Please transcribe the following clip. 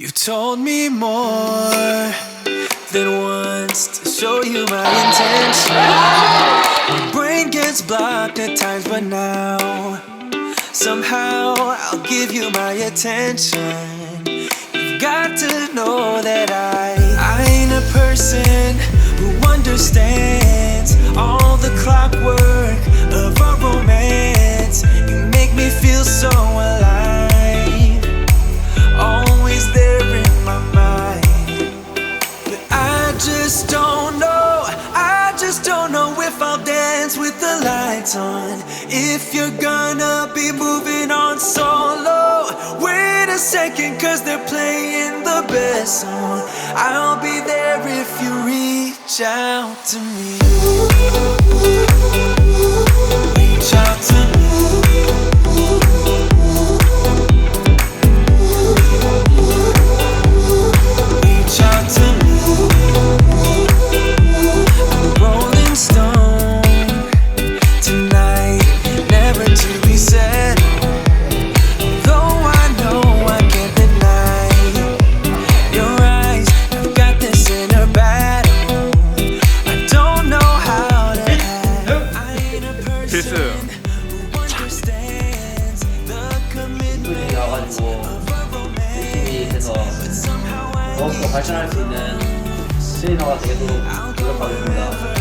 You told me more than once to show you my intention. My brain gets blocked at times, but now somehow I'll give you my attention. You've got to know that I ain't a person who understands all the clockwork of our romance. You make me feel so alive, always there in my mind. But I just don't know, I just don't know if I'll dance with the lights on. If you're gonna be moving on solo, wait a second, cause they're playing the best song. I'll be there if you reach out to me. Reach out to me. Reach out to me. I'm a rolling stone tonight, never to be said. Though I know I can't deny your eyes, I've got this inner battle. I don't know how to act. I ain't a person who understands the commitment of a romance. 더욱더 발전할 수 있는 트레이너가 되도록 노력하겠습니다.